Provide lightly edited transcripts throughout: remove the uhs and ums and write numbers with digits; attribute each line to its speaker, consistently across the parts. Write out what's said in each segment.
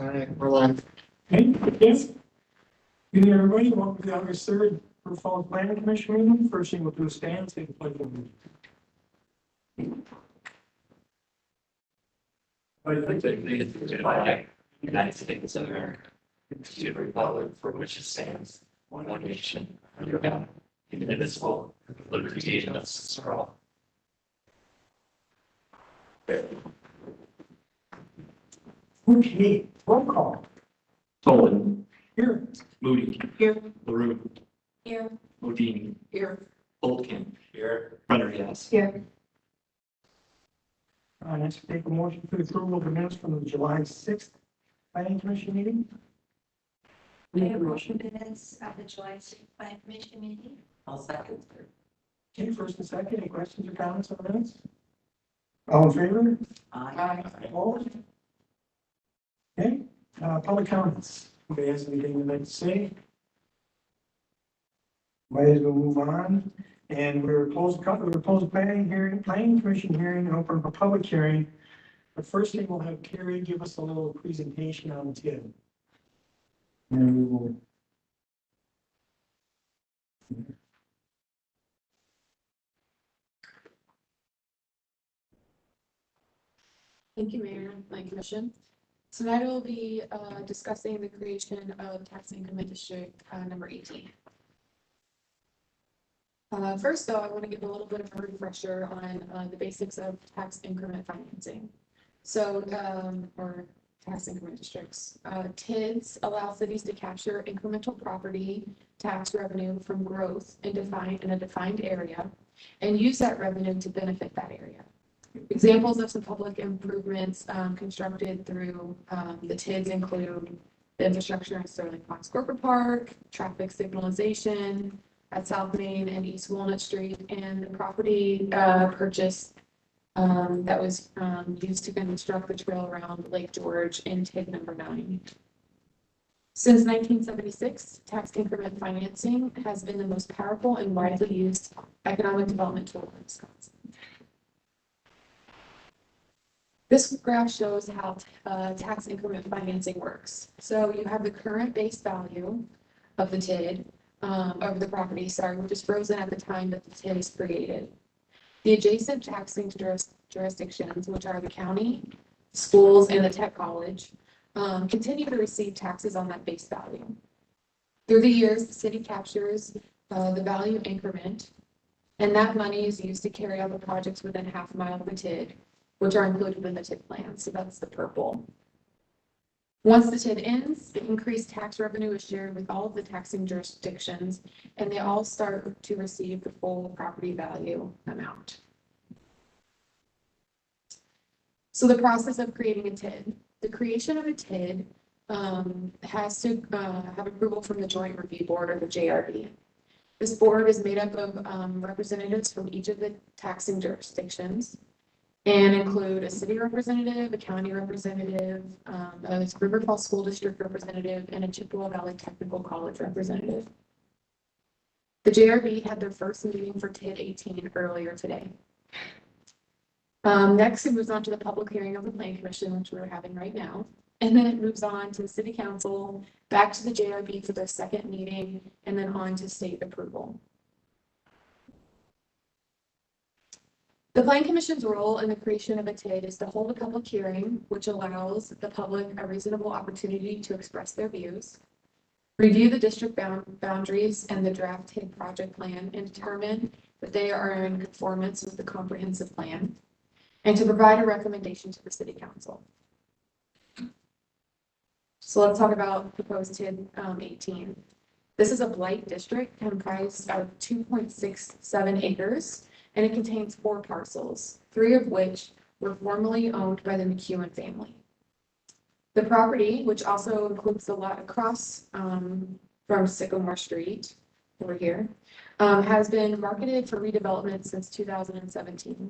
Speaker 1: All right, we're live.
Speaker 2: Okay, yes. Good evening, everybody. Welcome to the August 3rd for Fall Planning Commission meeting. First thing we'll do is stand, say the pledge of allegiance.
Speaker 3: United States of America, to the republic for which it stands, one nation, under God, indivisible, with liberty and justice for all.
Speaker 2: Okay, roll call.
Speaker 3: Tolan,
Speaker 2: Here.
Speaker 3: Moody,
Speaker 2: Here.
Speaker 3: LaRue,
Speaker 2: Here.
Speaker 3: Modini,
Speaker 2: Here.
Speaker 3: Boltkin, here, Prendergast.
Speaker 2: Here. Next, take a motion for the approval of the minutes from the July 6th Planning Commission meeting.
Speaker 4: I have a motion minutes of the July 6th Planning Commission meeting.
Speaker 3: I'll second.
Speaker 2: Okay, first and second, any questions or comments on the minutes? All in favor?
Speaker 4: Aye.
Speaker 2: Opposed? Okay, public comments. Anybody has anything they'd like to say? Might as well move on. And we're closed planning commission hearing, and open a public hearing. The first thing, we'll have Carrie give us a little presentation on TID. And we will.
Speaker 5: Thank you, Mayor and Planning Commission. Tonight we'll be discussing the creation of tax increment district number 18. First, though, I want to give a little bit of a refresher on the basics of tax increment financing. So, or tax increment districts. TIDs allow cities to capture incremental property tax revenue from growth in a defined area and use that revenue to benefit that area. Examples of some public improvements constructed through the TIDs include the infrastructure in Sterling Fox Corporate Park, traffic signalization at South Main and East Walnut Street, and the property purchase that was used to construct the trail around Lake George in TID number 9. Since 1976, tax increment financing has been the most powerful and widely used economic development tool in Wisconsin. This graph shows how tax increment financing works. So you have the current base value of the TID, of the property, which is frozen at the time that the TID is created. The adjacent taxing jurisdictions, which are the county, schools, and the tech college, continue to receive taxes on that base value. Through the years, the city captures the value increment, and that money is used to carry out the projects within half a mile of the TID, which are included in the TID plan. So that's the purple. Once the TID ends, the increased tax revenue is shared with all of the taxing jurisdictions, and they all start to receive the full property value amount. So the process of creating a TID. The creation of a TID has to have approval from the Joint Review Board, or the JRB. This board is made up of representatives from each of the taxing jurisdictions, and include a city representative, a county representative, a River Falls School District representative, and a Chippewa Valley Technical College representative. The JRB had their first meeting for TID 18 earlier today. Next, it moves on to the public hearing of the Planning Commission, which we're having right now. And then it moves on to the City Council, back to the JRB for their second meeting, and then on to state approval. The Planning Commission's role in the creation of a TID is to hold a public hearing, which allows the public a reasonable opportunity to express their views, review the district boundaries and the draft TID project plan, and determine that they are in conformance with the comprehensive plan, and to provide a recommendation to the City Council. So let's talk about proposed TID 18. This is a blight district comprised of 2.67 acres. And it contains 4 parcels, 3 of which were formerly owned by the McEwen family. The property, which also includes the lot across from Sycamore Street over here, has been marketed for redevelopment since 2017.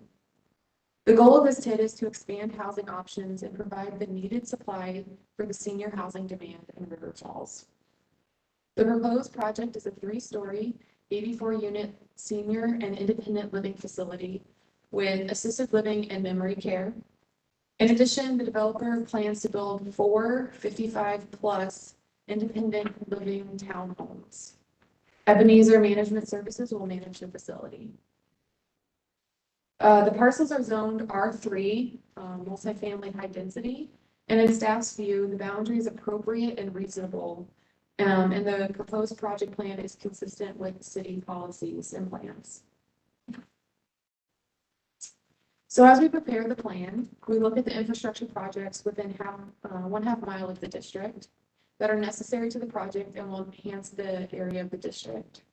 Speaker 5: The goal of this TID is to expand housing options and provide the needed supply for the senior housing demand in River Falls. The proposed project is a 3-story, 84-unit senior and independent living facility with assisted living and memory care, In addition, the developer plans to build 4 55-plus independent living townhomes. Ebenezer Management Services will manage the facility. The parcels are zoned R3, multifamily high density, and in staff's view, the boundary is appropriate and reasonable, and the proposed project plan is consistent with city policies and plans. So as we prepare the plan, we look at the infrastructure projects within 1/2 mile of the district that are necessary to the project and will enhance the area of the district.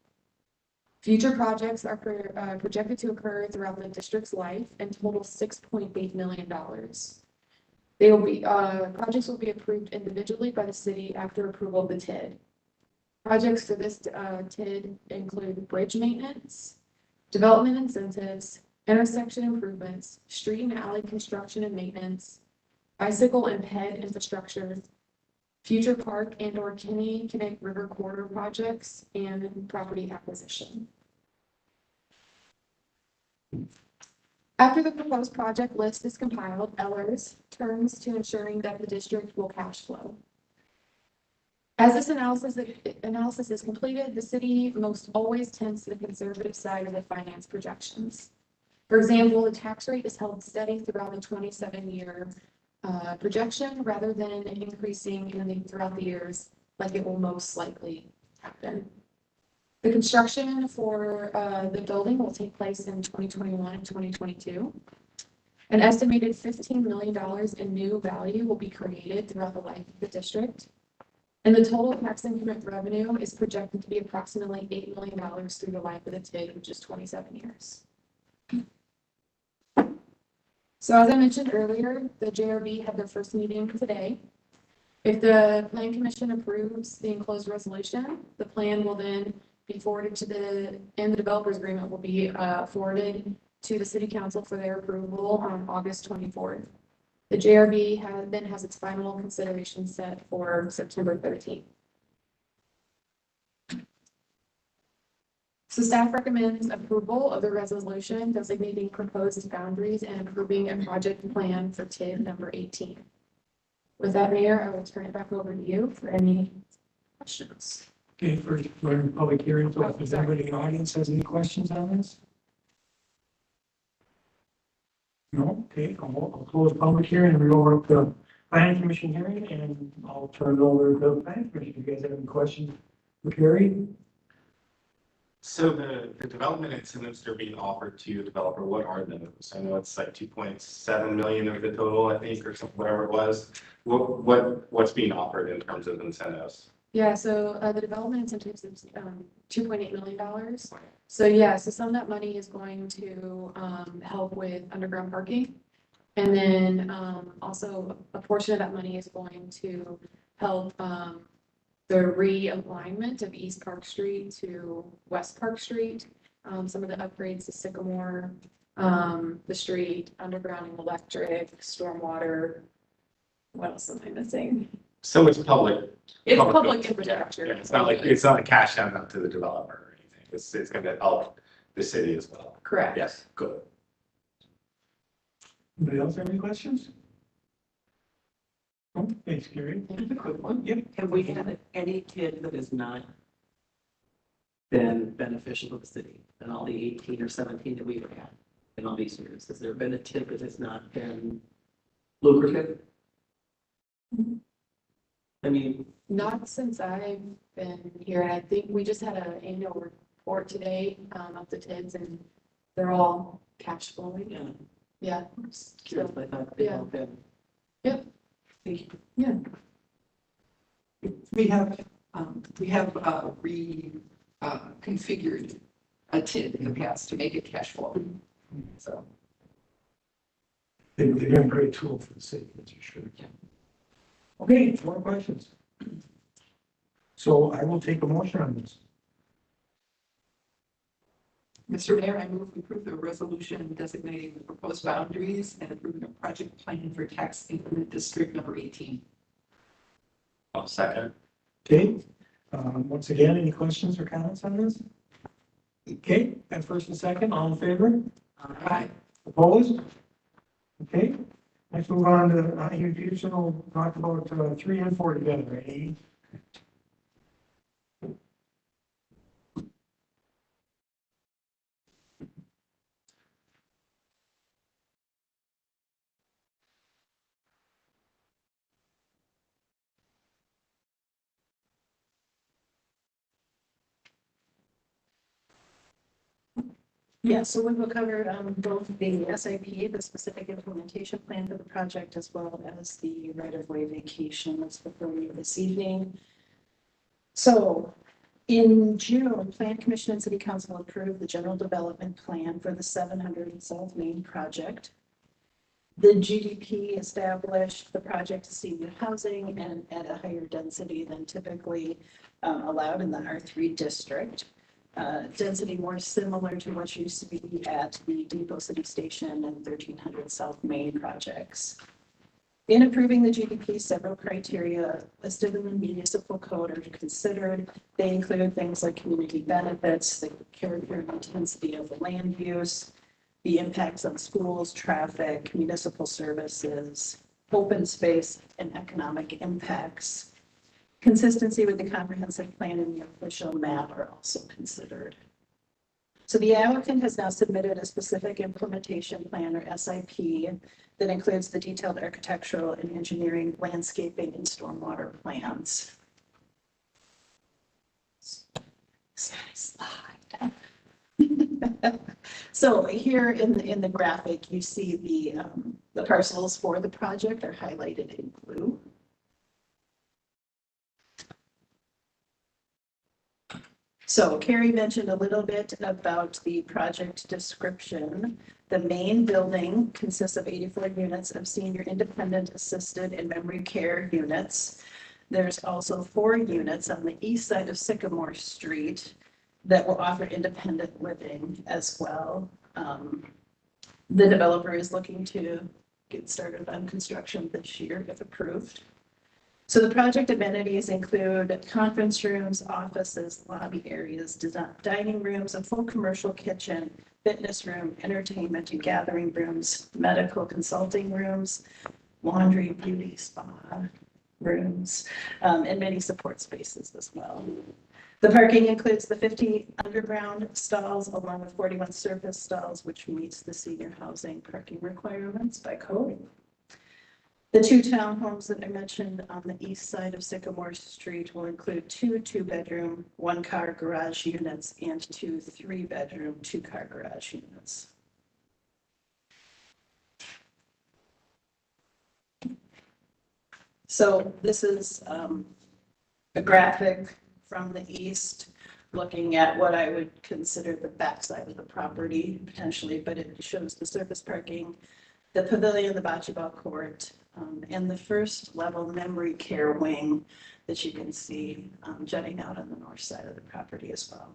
Speaker 5: Future projects are projected to occur throughout the district's life and total $6.8 million. They will be, projects will be approved individually by the city after approval of the TID. Projects for this TID include bridge maintenance, development incentives, intersection improvements, street and alley construction and maintenance, bicycle and ped infrastructure, future park and/or Connect River corridor projects, and property acquisition. After the proposed project list is compiled, Ellers turns to ensuring that the district will cash flow. As this analysis is completed, the city most always tends to the conservative side of the finance projections. For example, the tax rate is held steady throughout the 27-year projection rather than increasing throughout the years like it will most likely happen. The construction for the building will take place in 2021 and 2022. An estimated $15 million in new value will be created throughout the life of the district. And the total tax increment revenue is projected to be approximately $8 million through the life of the TID, which is 27 years. So as I mentioned earlier, the JRB had their first meeting today. If the Plan Commission approves the enclosed resolution, the plan will then be forwarded to and the developer's agreement will be forwarded to the City Council for their approval on August 24th. The JRB then has its final consideration set for September 13th. So staff recommends approval of the resolution designating proposed boundaries and approving a project plan for TID number 18. With that, Mayor, I will turn it back over to you for any questions.
Speaker 2: Okay, first, we're in public hearing, so if anybody in the audience has any questions on this? No, okay, I'll close the public hearing and we'll open up the planning commission hearing and I'll turn it over to the planning commission. If you guys have any questions for Carrie?
Speaker 1: So the development incentives that are being offered to the developer, what are those? I know it's like 2.7 million of the total, I think, or something, whatever it was. What's being offered in terms of incentives?
Speaker 5: Yeah, so the development incentives is $2.8 million. So yeah, so some of that money is going to help with underground parking. And then also a portion of that money is going to help the realignment of East Park Street to West Park Street. Some of the upgrades to Sycamore, the street, undergrounding electric, stormwater. What else am I missing?
Speaker 1: So it's public.
Speaker 5: It's public infrastructure.
Speaker 1: Yeah, it's not a cash out to the developer or anything. It's going to help the city as well.
Speaker 5: Correct.
Speaker 1: Yes, good.
Speaker 2: Anybody else have any questions? Oh, thanks, Carrie.
Speaker 6: Just a quick one.
Speaker 2: Yep.
Speaker 6: Have we had any TID that has not been beneficial to the city in all the 18 or 17 that we've had in all these years? Has there been a TID that has not been lucrative? I mean,
Speaker 5: Not since I've been here. I think we just had an annual report today of the TIDs and they're all cash flowing.
Speaker 6: yeah,
Speaker 5: Yeah.
Speaker 6: just curious, I thought they all been.
Speaker 5: Yep.
Speaker 6: Thank you.
Speaker 5: Yeah.
Speaker 7: We have configured a TID in the past to make it cash flow. So
Speaker 2: They've been a great tool for the city, that's for sure. Okay, more questions? So I will take a motion on this.
Speaker 7: Mr. Mayor, I move we approve the resolution designating the proposed boundaries and approving a project plan for tax increment district number 18.
Speaker 1: I'll second.
Speaker 2: Okay, once again, any questions or comments on this? Okay, and first and second, all in favor?
Speaker 7: Aye.
Speaker 2: Opposed? Okay, Let's move on to, usually we'll talk about 3 and 4 together, eh?
Speaker 8: Yeah, so we will cover both the SIP, the specific implementation plan for the project, as well as the right-of-way vacation that's before you this evening. So in June, Plan Commission and City Council approved the general development plan for the 700 South Main project. The GDP established the project to senior housing and at a higher density than typically allowed in the R3 district. Density more similar to what used to be at the Depot City Station and 1300 South Main projects. In approving the GDP, several criteria listed in the municipal code are considered. They include things like community benefits, the character and intensity of the land use, the impacts on schools, traffic, municipal services, open space, and economic impacts. Consistency with the comprehensive plan and the official map are also considered. So the applicant has now submitted a specific implementation plan, or SIP, that includes the detailed architectural and engineering, landscaping, and stormwater plans. Slide. So here in the graphic, you see the parcels for the project are highlighted in blue. So Carrie mentioned a little bit about the project description. The main building consists of 84 units of senior independent assisted and memory care units. There's also 4 units on the east side of Sycamore Street that will offer independent living as well. The developer is looking to get started on construction this year if approved. So the project amenities include conference rooms, offices, lobby areas, dining rooms, a full commercial kitchen, fitness room, entertainment and gathering rooms, medical consulting rooms, laundry, beauty, spa rooms, and many support spaces as well. The parking includes the 50 underground stalls along with 41 surface stalls, which meets the senior housing parking requirements by code. The 2 townhomes that I mentioned on the east side of Sycamore Street will include 2 2-bedroom, 1-car garage units and 2 3-bedroom, 2-car garage units. So this is a graphic from the east looking at what I would consider the backside of the property potentially, but it shows the surface parking, the pavilion, the bocce ball court, and the first level memory care wing that you can see jutting out on the north side of the property as well.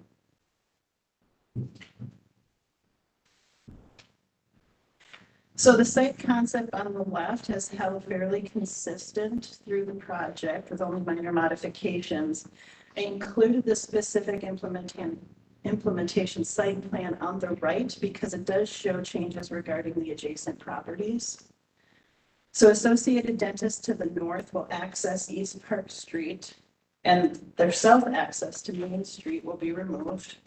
Speaker 8: So the site concept on the left has held fairly consistent through the project with only minor modifications. I included the specific implementation site plan on the right because it does show changes regarding the adjacent properties. So Associated Dentist to the north will access East Park Street and their south access to Main Street will be removed.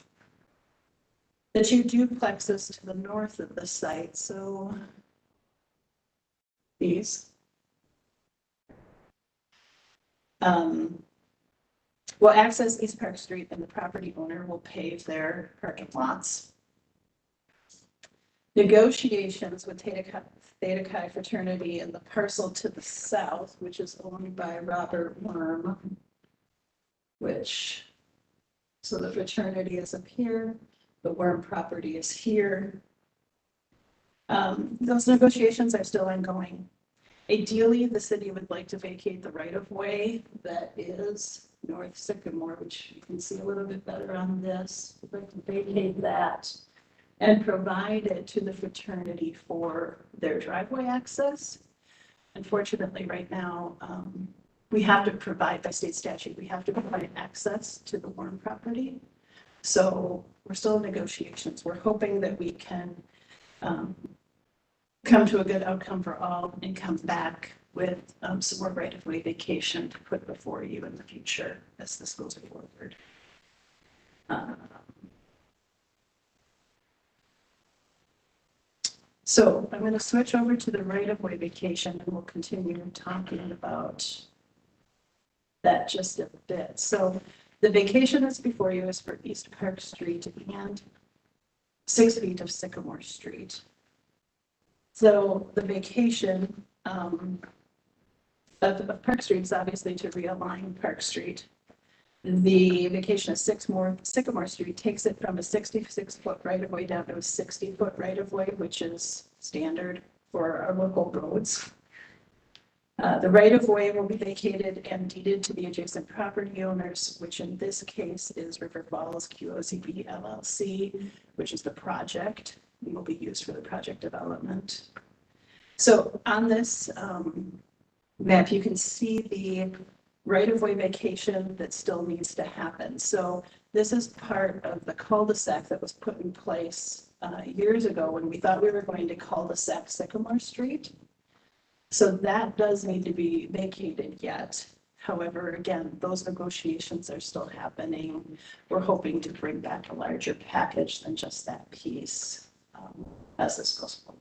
Speaker 8: The 2 duplexes to the north of the site, so these will access East Park Street and the property owner will pave their parking lots. Negotiations with Theta Chi fraternity and the parcel to the south, which is owned by Robert Worm, so the fraternity is up here, the Worm property is here. Those negotiations are still ongoing. Ideally, the city would like to vacate the right-of-way that is North Sycamore, which you can see a little bit better on this. We'd like to vacate that and provide it to the fraternity for their driveway access. Unfortunately, right now, we have to provide, by state statute, we have to provide access to the Worm property. So we're still in negotiations. We're hoping that we can come to a good outcome for all and come back with some more right-of-way vacation to put before you in the future as this goes forward. So I'm going to switch over to the right-of-way vacation and we'll continue talking about that just a bit. So the vacation that's before you is for East Park Street and 6 feet of Sycamore Street. So the vacation of Park Street is obviously to realign Park Street. The vacation of Sycamore Street takes it from a 66-foot right-of-way down to a 60-foot right-of-way, which is standard for our local roads. The right-of-way will be vacated and deeded to the adjacent property owners, which in this case is River Falls QOCB LLC, which is the project. It will be used for the project development. So on this map, you can see the right-of-way vacation that still needs to happen. So this is part of the cul-de-sac that was put in place years ago when we thought we were going to cul-de-sac Sycamore Street. So that does need to be vacated yet. However, again, those negotiations are still happening. We're hoping to bring back a larger package than just that piece as this goes forward.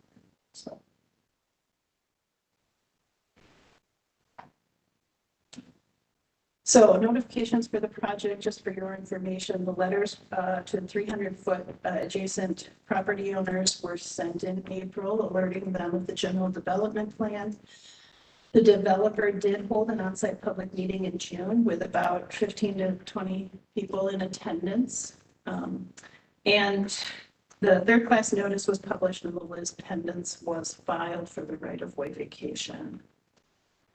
Speaker 8: So notifications for the project, just for your information, the letters to 300-foot adjacent property owners were sent in April, alerting them of the general development plan. The developer did hold an on-site public meeting in June with about 15 to 20 people in attendance. And the third-class notice was published and the Liz pendants was filed for the right-of-way vacation.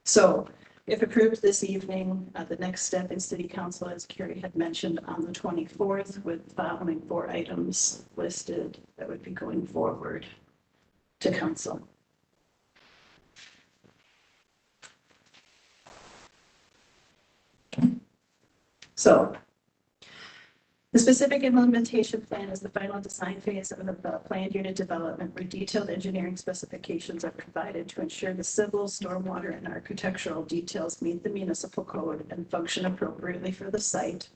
Speaker 8: So if approved this evening, the next step in City Council, as Carrie had mentioned, on the 24th, with the following 4 items listed that would be going forward to Council. So the specific implementation plan is the final design phase of the planned unit development where detailed engineering specifications are provided to ensure the civil, stormwater, and architectural details meet the municipal code and function appropriately for the site.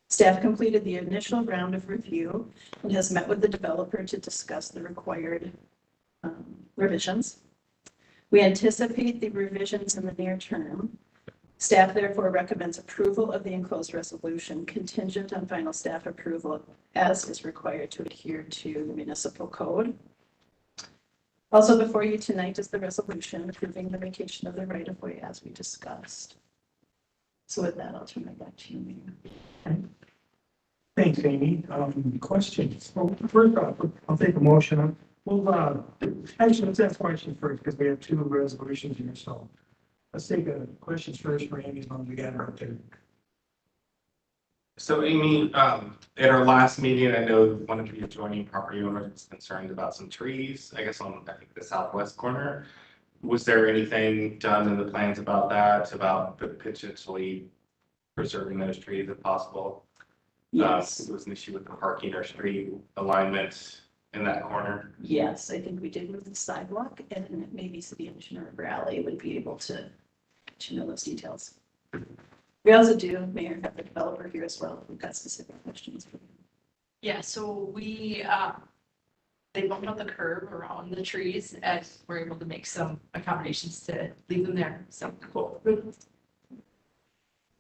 Speaker 8: Staff completed the initial round of review and has met with the developer to discuss the required revisions. We anticipate the revisions in the near term. Staff therefore recommends approval of the enclosed resolution contingent on final staff approval as is required to adhere to the municipal code. Also before you tonight is the resolution approving the vacation of the right-of-way as we discussed. So with that, I'll turn it back to you, Mayor.
Speaker 2: Thanks, Amy. Questions? Well, first off, I'll take a motion. We'll, actually, let's ask questions first because we have 2 resolutions here, so. Let's take a questions first for Amy as long as we got her up there.
Speaker 1: So Amy, at our last meeting, I know one of the adjoining property owners was concerned about some trees, I guess on, I think, the southwest corner. Was there anything done in the plans about that, about potentially preserving those trees if possible?
Speaker 8: Yes.
Speaker 1: There was an issue with the parking or street alignment in that corner.
Speaker 8: Yes, I think we did move the sidewalk and maybe City Engineer Raleigh would be able to know those details. We also do, Mayor, have the developer here as well. We've got specific questions for you.
Speaker 9: Yeah, so we, they bumped out the curb around the trees and we're able to make some accommodations to leave them there. So cool.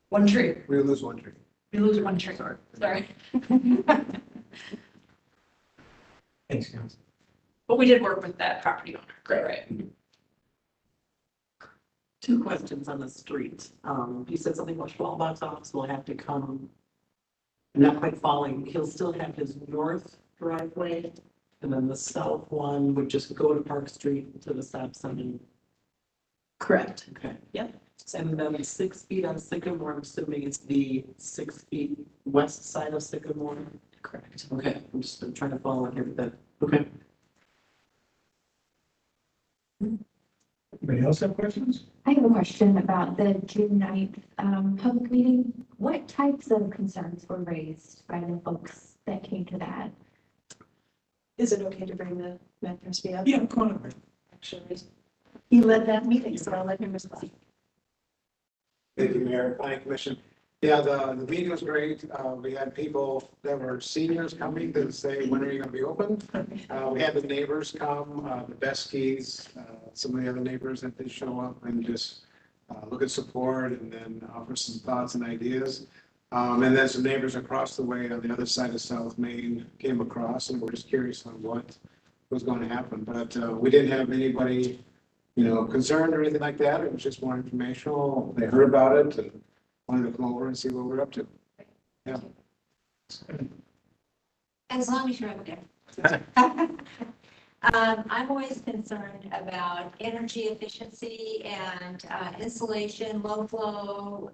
Speaker 9: 1 tree.
Speaker 10: We lose 1 tree.
Speaker 9: We lose 1 tree. Sorry.
Speaker 2: Thanks, guys.
Speaker 9: But we did work with that property owner. Great, right?
Speaker 6: 2 questions on the street. You said something about small box office will have to come, not quite following, he'll still have his north driveway, and then the south one would just go to Park Street to the stop sign.
Speaker 8: Correct.
Speaker 6: Okay.
Speaker 8: Yep.
Speaker 6: And then 6 feet on Sycamore, I'm assuming it's the 6 feet west side of Sycamore.
Speaker 8: Correct.
Speaker 6: Okay, I'm just trying to follow here with that. Okay.
Speaker 2: Anybody else have questions?
Speaker 4: I have a question about the June 9th public meeting. What types of concerns were raised by the folks that came to that?
Speaker 8: Is it okay to bring the matters up?
Speaker 2: Yeah, go on.
Speaker 8: He led that meeting, so I'll let him respond.
Speaker 10: Thank you, Mayor, Planning Commission. Yeah, the meeting was great. We had people that were seniors coming to say, when are you gonna be open? We had the neighbors come, the Beskies, some of the other neighbors that did show up and just look at support and then offer some thoughts and ideas. And then some neighbors across the way on the other side of South Main came across and were just curious on what was going to happen. But we didn't have anybody, concerned or anything like that. It was just more informational. They heard about it and wanted to come over and see what we're up to. Yeah.
Speaker 11: As long as you're up there. I'm always concerned about energy efficiency and insulation, low flow,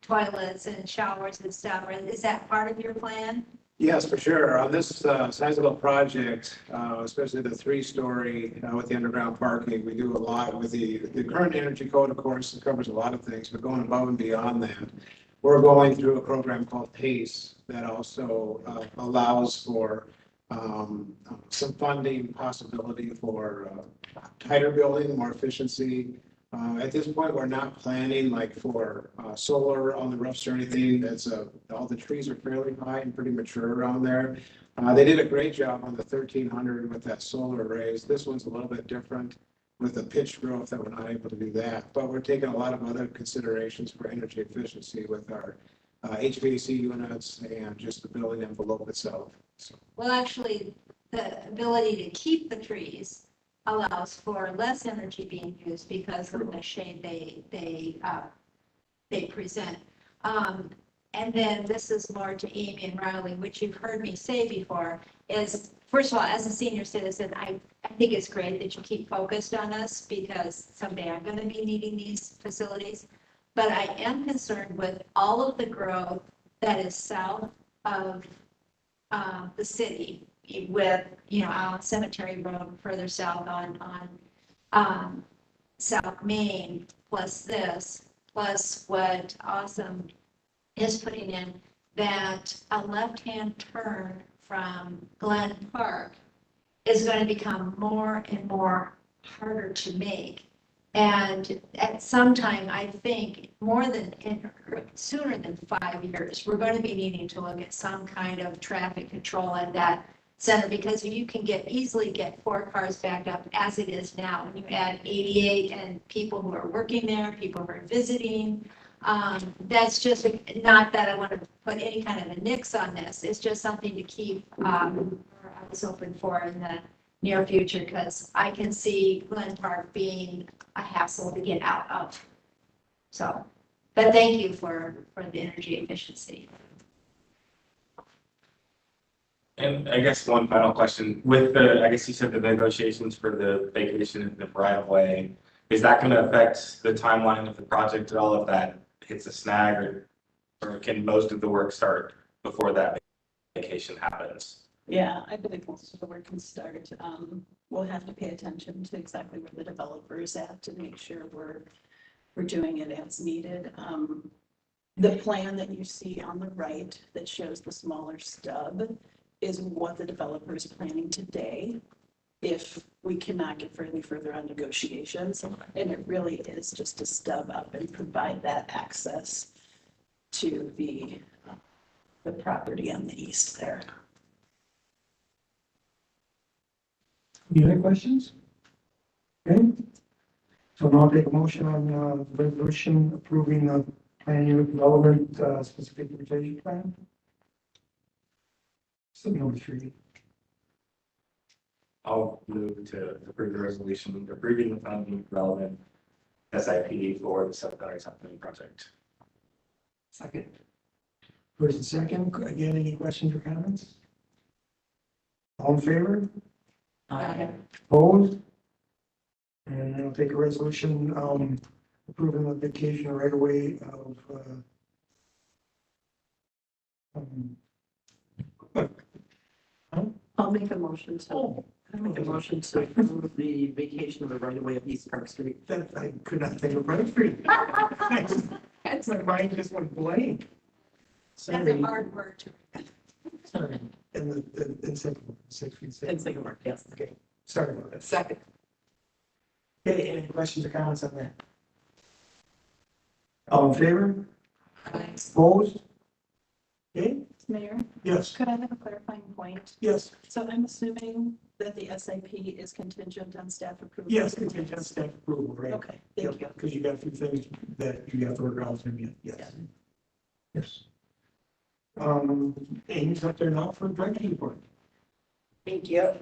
Speaker 11: toilets and showers and stuff. Is that part of your plan?
Speaker 10: Yes, for sure. On this sizable project, especially the 3-story with the underground parking, we do a lot with the current energy code, of course, it covers a lot of things, but going above and beyond that, we're going through a program called PACE that also allows for some funding possibility for tighter building, more efficiency. At this point, we're not planning like for solar on the roofs or anything. All the trees are fairly high and pretty mature around there. They did a great job on the 1300 with that solar arrays. This one's a little bit different with the pitch growth that we're not able to do that. But we're taking a lot of other considerations for energy efficiency with our HVAC units and just the building envelope itself. So.
Speaker 11: Well, actually, the ability to keep the trees allows for less energy being used because of the shade they present. And then this is more to Amy and Riley, which you've heard me say before, is first of all, as a senior citizen, I think it's great that you keep focused on us because someday I'm going to be needing these facilities. But I am concerned with all of the growth that is south of the city with, on Cemetery Road further south on South Main, plus this, plus what Awesome is putting in, that a left-hand turn from Glen Park is going to become more and more harder to make. And at some time, I think sooner than 5 years, we're going to be needing to look at some kind of traffic control at that center because you can easily get 4 cars backed up as it is now. When you add 88 and people who are working there, people who are visiting, that's just not that I want to put any kind of a nix on this. It's just something to keep our eyes open for in the near future because I can see Glen Park being a hassle to get out of. So, but thank you for the energy efficiency.
Speaker 1: And I guess one final question with I guess you said the negotiations for the vacation in the right of way, is that going to affect the timeline of the project at all if that hits a snag or can most of the work start before that vacation happens?
Speaker 6: Yeah, I believe most of the work can start. We'll have to pay attention to exactly where the developer is at to make sure we're doing it as needed. The plan that you see on the right that shows the smaller stub is what the developer is planning today if we cannot get further on negotiations. And it really is just to stub up and provide that access to the property on the east there.
Speaker 2: Any other questions? Okay. So now I'll take a motion on the resolution approving the plan unit development specific utilization plan. So number 3.
Speaker 1: I'll move to approve the resolution approving the funding development SIP for the Southern Something project.
Speaker 2: Second. First and second, again, any questions or comments? All in favor? Opposed? And I'll take a resolution approving the vacation right away of
Speaker 6: I'll make a motion to approve the vacation of the right of way of East Park Street.
Speaker 2: that I could not think of right for you. That's my mind just went blank.
Speaker 11: That's a
Speaker 2: Sorry.
Speaker 11: hard word to.
Speaker 2: Sorry. And the second, 6 feet.
Speaker 6: And Sycamore, yes.
Speaker 2: Okay, sorry about that.
Speaker 7: Second.
Speaker 2: Okay, any questions or comments on that? All in favor? Opposed? Okay,
Speaker 8: Mayor,
Speaker 2: yes,
Speaker 8: could I have a clarifying point?
Speaker 2: yes,
Speaker 8: So I'm assuming that the SIP is contingent on staff approval?
Speaker 2: yes, contingent staff approval, right?
Speaker 8: Okay, thank you.
Speaker 2: Because you got a few things that you have to work out with him yet, yes. Yes. Amy's up there now for director's report.
Speaker 8: Thank you.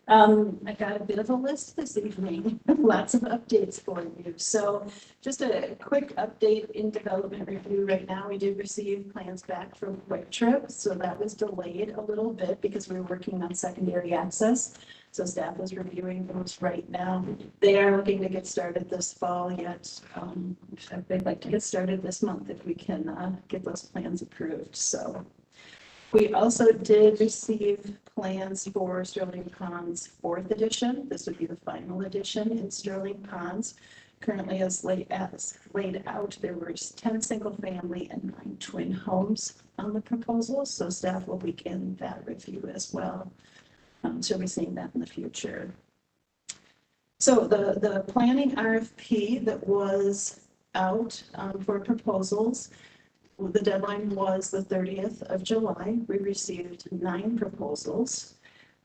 Speaker 8: I got a bit of a list this evening, lots of updates for you. So just a quick update in development review right now. We did receive plans back from Quick Trip, so that was delayed a little bit because we were working on secondary access. So staff is reviewing those right now. They are looking to get started this fall yet. They'd like to get started this month if we can get those plans approved. So we also did receive plans for Sterling Ponds 4th edition. This would be the final edition in Sterling Ponds. Currently as laid out, there were 10 single family and 9 twin homes on the proposal. So staff will begin that review as well. So we're seeing that in the future. So the planning RFP that was out for proposals, the deadline was the 30th of July. We received 9 proposals.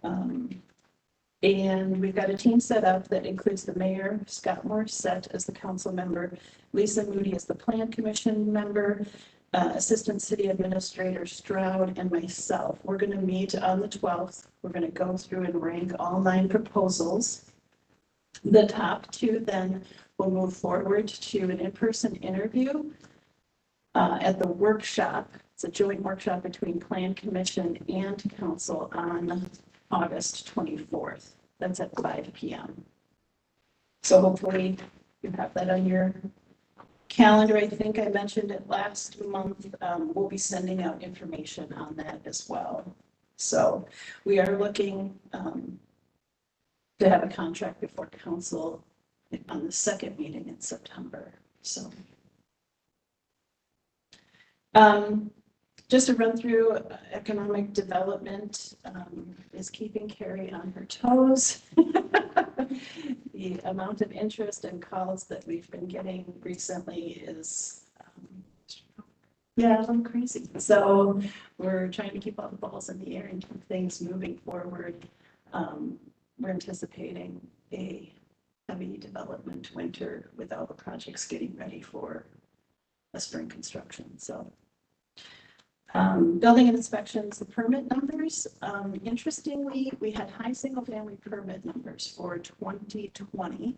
Speaker 8: And we've got a team set up that includes the mayor, Scott Morissette as the council member, Lisa Moody as the plan commission member, Assistant City Administrator Stroud, and myself. We're going to meet on the 12th. We're going to go through and rank all 9 proposals. The top 2 then will move forward to an in-person interview at the workshop. It's a joint workshop between Plan Commission and Council on August 24th. That's at 5 p.m. So hopefully you have that on your calendar. I think I mentioned it last month. We'll be sending out information on that as well. So we are looking to have a contract before council on the 2nd meeting in September. So just to run through economic development is keeping Carrie on her toes. The amount of interest and calls that we've been getting recently is a little crazy. So we're trying to keep all the balls in the air and keep things moving forward. We're anticipating a heavy development winter with all the projects getting ready for a spring construction. So building and inspections, the permit numbers, interestingly, we had high single family permit numbers for 2020.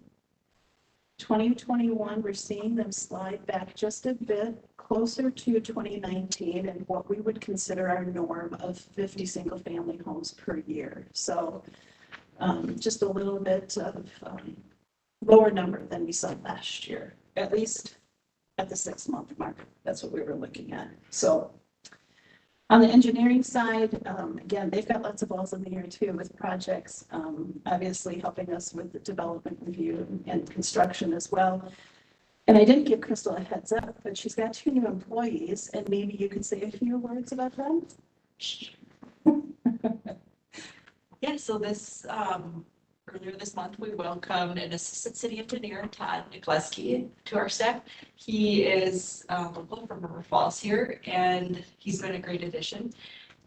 Speaker 8: 2021, we're seeing them slide back just a bit closer to 2019 and what we would consider our norm of 50 single family homes per year. So just a little bit of lower number than we saw last year, at least at the 6-month mark. That's what we were looking at. So on the engineering side, again, they've got lots of balls in the air too with projects, obviously helping us with the development review and construction as well. And I didn't give Crystal a heads up, but she's got 2 new employees, and maybe you could say a few words about them.
Speaker 9: Yeah, so this, earlier this month, we welcomed an assistant city engineer, Todd Nikolewski, to our staff. He is local from River Falls here, and he's been a great addition.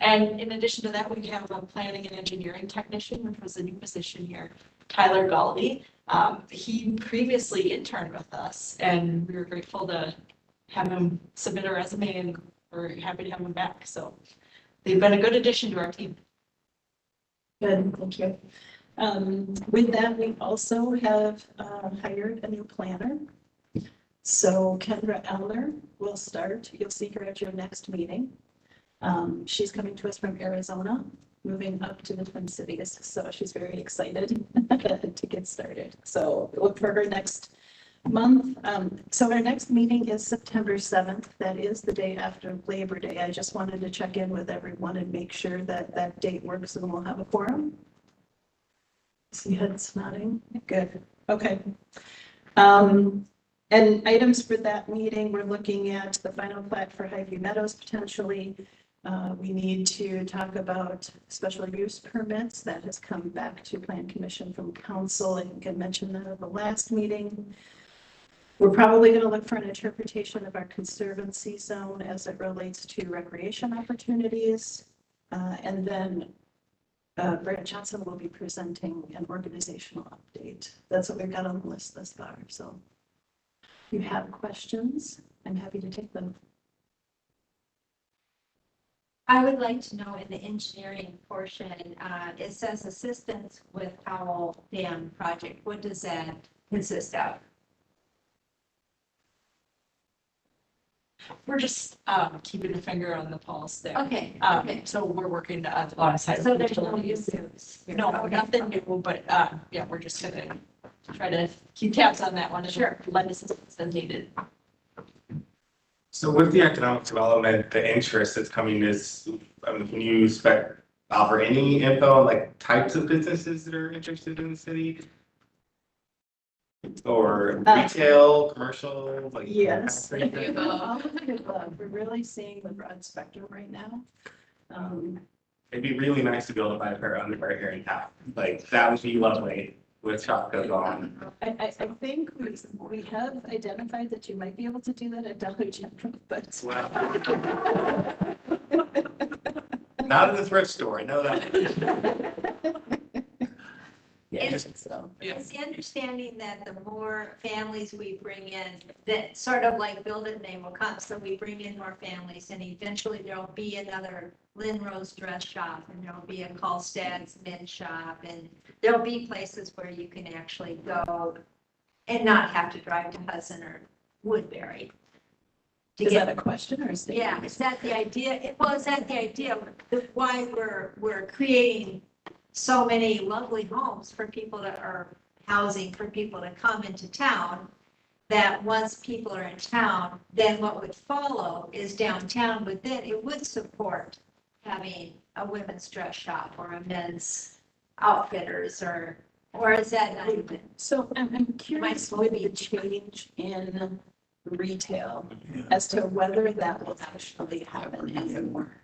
Speaker 9: And in addition to that, we have a planning and engineering technician, which was a new position here, Tyler Galdi. He previously interned with us, and we were grateful to have him submit a resume, and we're happy to have him back. So they've been a good addition to our team.
Speaker 8: Good, thank you. With that, we also have hired a new planner. So Kendra Elner will start. You'll see her at your next meeting. She's coming to us from Arizona, moving up to the Twin Cities. So she's very excited to get started. So look for her next month. So our next meeting is September 7th. That is the day after Labor Day. I just wanted to check in with everyone and make sure that that date works and we'll have a quorum. See heads nodding. Good. Okay. And items for that meeting, we're looking at the final plat for Highview Meadows potentially, We need to talk about special use permits. That has come back to Plan Commission from council. I think I mentioned that at the last meeting. We're probably going to look for an interpretation of our conservancy zone as it relates to recreation opportunities. And then Brad Johnson will be presenting an organizational update. That's what we've got on the list thus far. So if you have questions, I'm happy to take them.
Speaker 11: I would like to know in the engineering portion, it says assistance with Powell Dam project. What does that consist of?
Speaker 9: We're just keeping a finger on the pulse there.
Speaker 11: Okay, okay.
Speaker 9: So we're working alongside.
Speaker 11: So there's no use.
Speaker 9: No, nothing new, but yeah, we're just gonna try to keep tabs on that one.
Speaker 11: Sure.
Speaker 9: Lend assistance as needed.
Speaker 1: So with the economic development, the interest that's coming is, can you offer any info on like types of businesses that are interested in the city? Or retail, commercial, like?
Speaker 8: Yes.
Speaker 5: All of the above.
Speaker 8: We're really seeing the broad spectrum right now.
Speaker 1: It'd be really nice to be able to buy a pair of underwear here in town. Like, that would be lovely with shotguns on.
Speaker 8: I think we have identified that you might be able to do that at Dollar General, but.
Speaker 1: Well, not in the thrift store, I know that.
Speaker 11: It's,
Speaker 8: So.
Speaker 11: it's the understanding that the more families we bring in, that sort of like build it and they will come. So we bring in more families and eventually there'll be another Lynn Rose dress shop and there'll be a Colstad's men's shop and there'll be places where you can actually go and not have to drive to Hudson or Woodbury. to
Speaker 8: Is
Speaker 11: get-
Speaker 8: that a question or a statement?
Speaker 11: Yeah, is that the idea? Well, is that the idea of why we're creating so many lovely homes for people that are housing for people to come into town? That once people are in town, then what would follow is downtown, but then it would support having a women's dress shop or a men's outfitters or is that not even?
Speaker 8: So I'm curious with the change in retail as to whether that will actually happen anymore.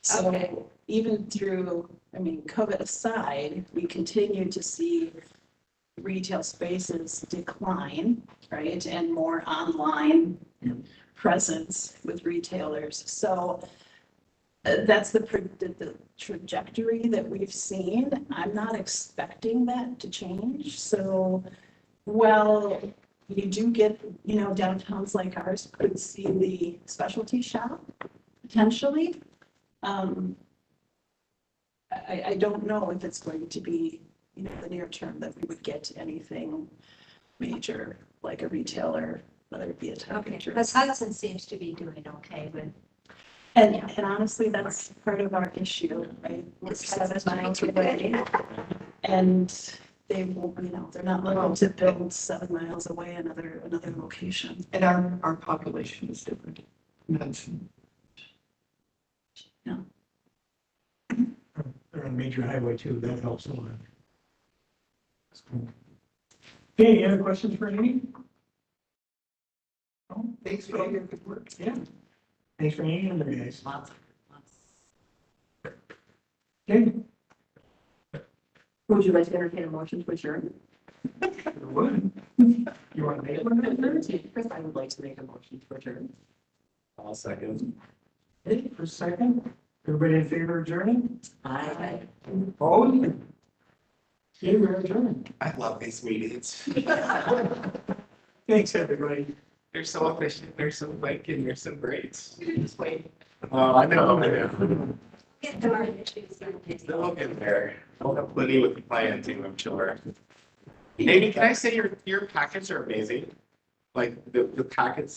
Speaker 8: So
Speaker 11: Okay.
Speaker 8: even through, COVID aside, we continue to see retail spaces decline, right? And more online presence with retailers. So that's the trajectory that we've seen. I'm not expecting that to change. So, well, you do get, downtowns like ours could see the specialty shop potentially. I don't know if it's going to be, the near term that we would get anything major like a retailer, whether it be a
Speaker 11: Okay,
Speaker 8: temperature.
Speaker 11: because Hudson seems to be doing okay with.
Speaker 8: And honestly, that's part of our issue, right? We're
Speaker 11: It's
Speaker 8: 7 miles
Speaker 11: good.
Speaker 8: away. And they won't, they're not looking to build 7 miles away another location.
Speaker 7: And our population is different. That's-
Speaker 2: They're on major highway too, that helps a lot. Okay, any other questions for Amy? Oh,
Speaker 7: Thanks for all your good work.
Speaker 2: yeah. Thanks for hanging in there, guys.
Speaker 6: Lots.
Speaker 2: Okay.
Speaker 6: Would you like to entertain a motion to adjourn?
Speaker 2: Would. You want to make one?
Speaker 6: Chris, I would like to make a motion to adjourn.
Speaker 1: I'll second.
Speaker 2: Okay, for a second. Everybody in favor of adjourning?
Speaker 6: Aye.
Speaker 2: Opposed? Okay, we're adjourned.
Speaker 1: I love these meetings.
Speaker 2: Thanks, everybody.
Speaker 1: They're so efficient, they're so quick, and they're so great.
Speaker 6: Just wait.
Speaker 1: Oh, I know.
Speaker 11: Get to our issues.
Speaker 1: They'll get there. I'll have plenty with the plan too, I'm sure. Amy, can I say your packets are amazing? Like the packets